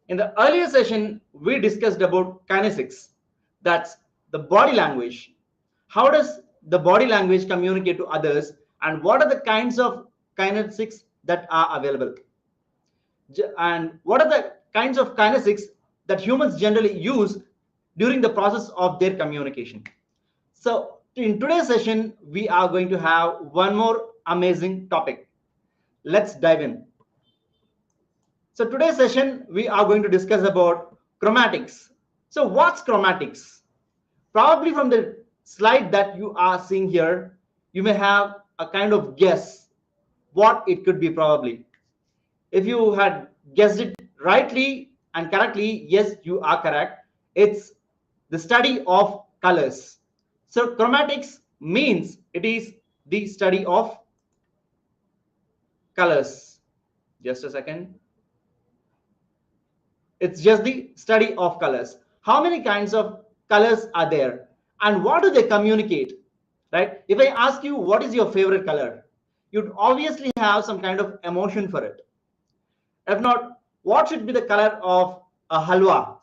In the earlier session, we discussed about kinesics. That's the body language. How does the body language communicate to others, and what are the kinds of kinesics that are available? And what are the kinds of kinesics that humans generally use during the process of their communication? So in today's session, we are going to have one more amazing topic. Let's dive in. So today's session, we are going to discuss about chromatics. So what's chromatics? Probably from the slide that you are seeing here, you may have a kind of guess what it could be probably. If you had guessed it rightly and correctly, yes, you are correct. It's the study of colors. So chromatics means it is the study of colors. Just a second. It's just the study of colors. How many kinds of colors are there and what do they communicate? Right? If I ask you what is your favorite color, you'd obviously have some kind of emotion for it. If not, what should be the color of a halwa?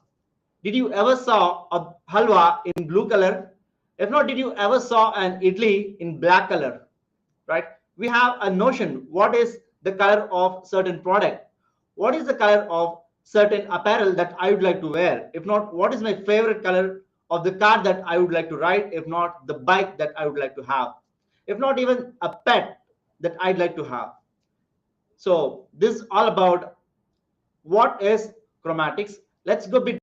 Did you ever saw a halwa in blue color? If not, did you ever saw an idli in black color? Right? We have a notion what is the color of certain product, what is the color of certain apparel that I would like to wear. If not, what is my favorite color of the car that I would like to ride. If not, the bike that I would like to have. If not, even a pet that I'd like to have. So this is all about what is chromatics. Let's go a bit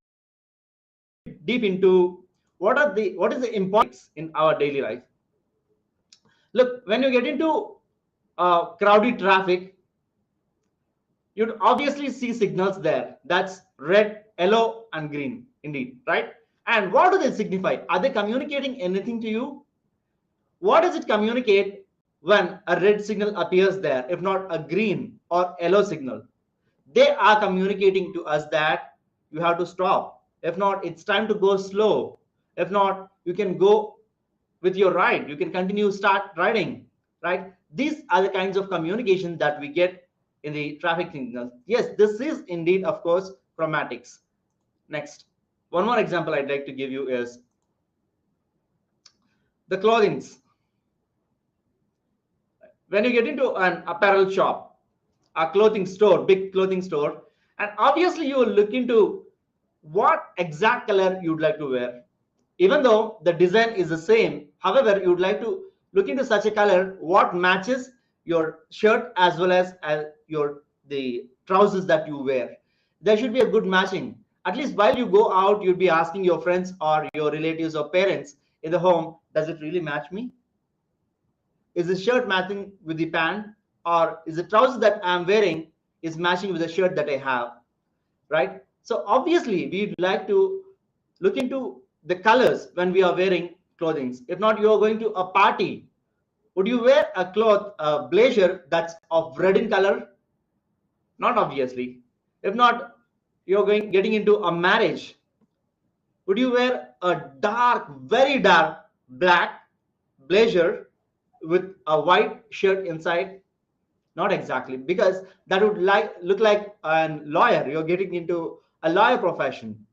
deep into what is the importance in our daily life. Look, when you get into crowded traffic, you'd obviously see signals there. That's red, yellow, and green, indeed, right? And what do they signify? Are they communicating anything to you? What does it communicate when a red signal appears there, if not a green or yellow signal? They are communicating to us that you have to stop. If not, it's time to go slow. If not, you can go with your ride. You can continue, start riding, right? These are the kinds of communication that we get in the traffic signals. Yes, this is indeed, of course, chromatics. Next, one more example I'd like to give you is the clothings. When you get into an apparel shop, a clothing store, big clothing store, and obviously you will look into what exact color you'd like to wear. Even though the design is the same, however, you would like to look into such a color what matches your shirt as well as your the trousers that you wear. There should be a good matching. At least while you go out, you'd be asking your friends or your relatives or parents in the home, does it really match me? Is the shirt matching with the pant, or is the trousers that I'm wearing is matching with the shirt that I have, right? So obviously we'd like to look into the colors when we are wearing clothing. If not, you're going to a party, would you wear a blazer that's of red in color? Not obviously. If not, you're getting into a marriage, would you wear a dark, very dark black blazer with a white shirt inside? Not exactly, because that would look like a lawyer. You're getting into a lawyer profession.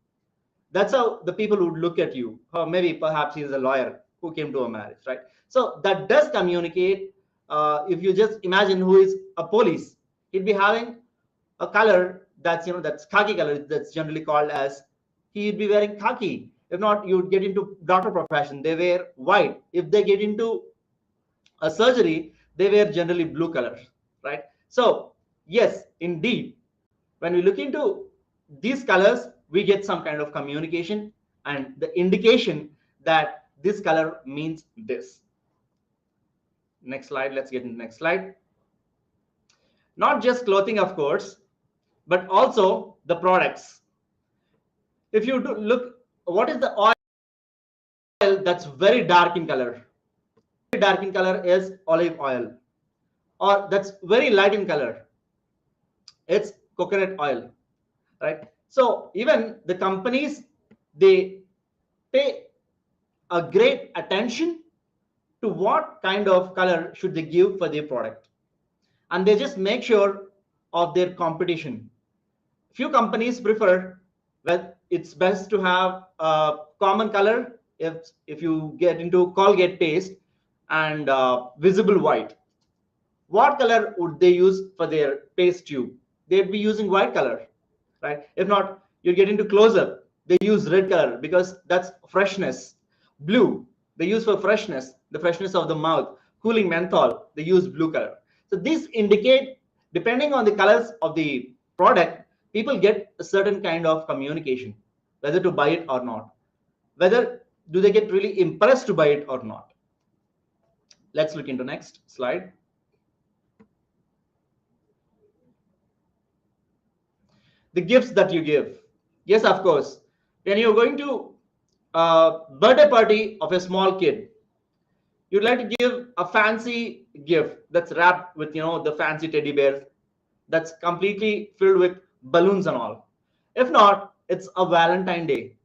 That's how the people would look at you. Or maybe perhaps he's a lawyer who came to a marriage, right? So that does communicate. If you just imagine who is a police, he'd be having a color that's that's khaki color. That's generally called as, he'd be wearing khaki. If not, you'd get into doctor profession. They wear white. If they get into a surgery, they wear generally blue color, right? So yes, indeed, when we look into these colors, we get some kind of communication and the indication that this color means this. Next slide. Let's get into the next slide. Not just clothing, of course, but also the products. If you look, what is the oil that's very dark in color? Very dark in color is olive oil, or that's very light in color, it's coconut oil, right? So even the companies, they pay a great attention to what kind of color should they give for their product, and they just make sure of their competition. Few companies prefer that it's best to have a common color if you get into Colgate paste and visible white. What color would they use for their paste tube? They'd be using white color, right? If not, you get into close-up, they use red color because that's freshness. Blue, they use for freshness, the freshness of the mouth. Cooling menthol, they use blue color. So these indicate, depending on the colors of the product, people get a certain kind of communication, whether to buy it or not. Whether do they get really impressed to buy it or not. Let's look into next slide. The gifts that you give. Yes, of course. When you're going to a birthday party of a small kid, you'd like to give a fancy gift that's wrapped with, the fancy teddy bear that's completely filled with balloons and all. If not, it's a Valentine Day.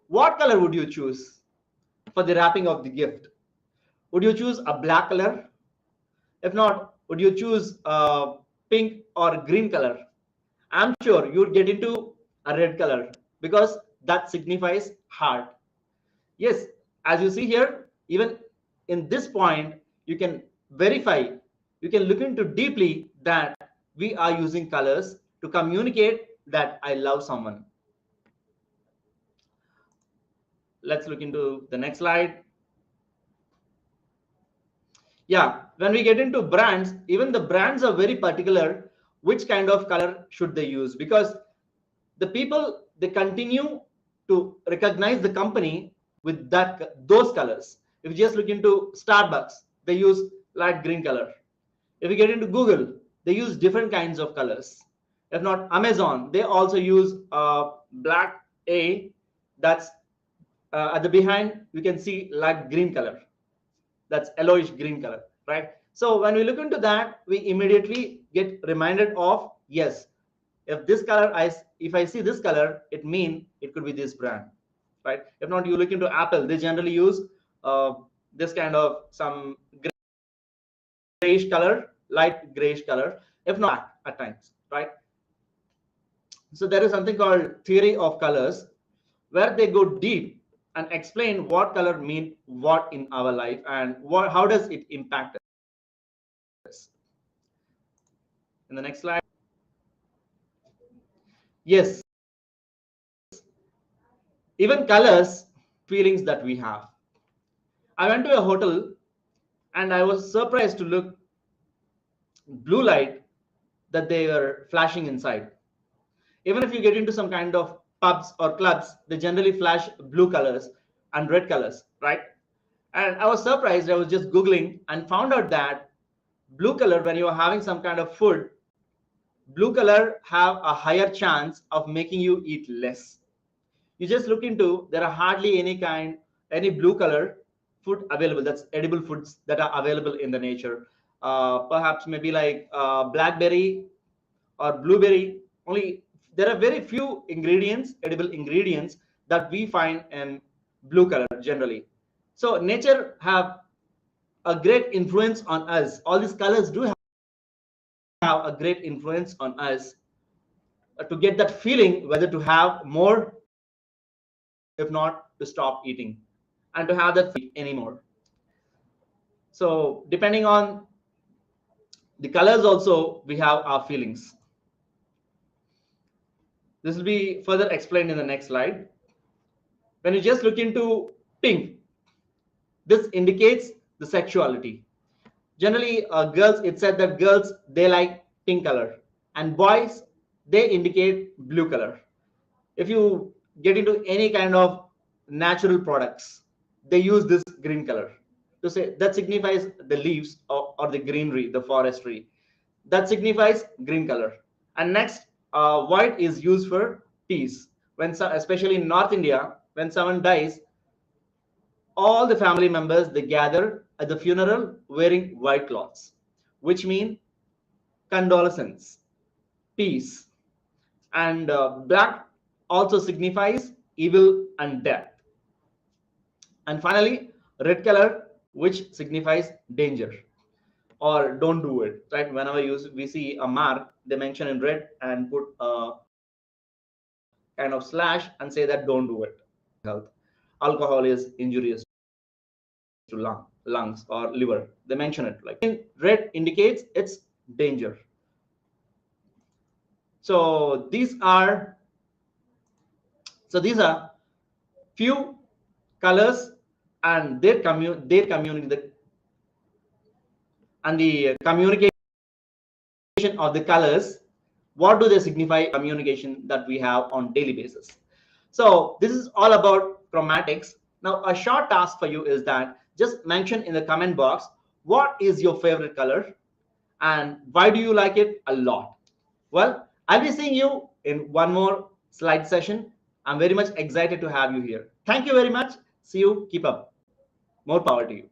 What color would you choose for the wrapping of the gift? Would you choose a black color? If not, would you choose a pink or green color? I'm sure you'd get into a red color because that signifies heart. Yes, as you see here, even in this point, you can verify, you can look into deeply that we are using colors to communicate that I love someone. Let's look into the next slide. Yeah, when we get into brands, even the brands are very particular which kind of color should they use, because the people, they continue to recognize the company with those colors. If you just look into Starbucks, they use light green color. If you get into Google, they use different kinds of colors. If not, Amazon, they also use black A, that's at the behind you can see light green color, that's yellowish green color, right? So when we look into that, we immediately get reminded of, yes, if this color, if I see this color, it means it could be this brand, right? If not, you look into Apple, they generally use this kind of some grayish color, light grayish color, if not black at times, right? So there is something called theory of colors, where they go deep and explain what color mean what in our life and how does it impact us. In the next slide. Yes, even colors, feelings that we have. I went to a hotel and I was surprised to look blue light that they were flashing inside. Even if you get into some kind of pubs or clubs, they generally flash blue colors and red colors, right? And I was surprised. I was just Googling and found out that blue color, when you are having some kind of food, blue color have a higher chance of making you eat less. You just look into, there are hardly any blue color food available, that's edible foods that are available in the nature. Perhaps maybe like blackberry or blueberry. Only there are very few ingredients, edible ingredients, that we find in blue color generally. So nature have a great influence on us. All these colors do have a great influence on us to get that feeling whether to have more, if not to stop eating, and to have that feeling anymore. So depending on the colors also, we have our feelings. This will be further explained in the next slide. When you just look into pink, this indicates the sexuality. Generally, girls, it said that girls, they like pink color, and boys, they indicate blue color. If you get into any kind of natural products, they use this green color to say that signifies the leaves or the greenery, the forestry. That signifies green color. And next, white is used for peace. Especially in North India, when someone dies, all the family members, they gather at the funeral wearing white cloths, which mean condolences, peace. And black also signifies evil and death. And finally, red color, which signifies danger or don't do it, right? Whenever we see a mark, they mention in red and put a kind of slash and say that don't do it. Health. Alcohol is injurious to lungs or liver. They mention it like in red indicates it's danger. So these are few colors and their community and the communication of the colors. What do they signify? Communication that we have on daily basis. So this is all about chromatics. Now a short task for you is that just mention in the comment box what is your favorite color and why do you like it a lot. Well, I'll be seeing you in one more slide session. I'm very much excited to have you here. Thank you very much. See you. Keep up. More power to you.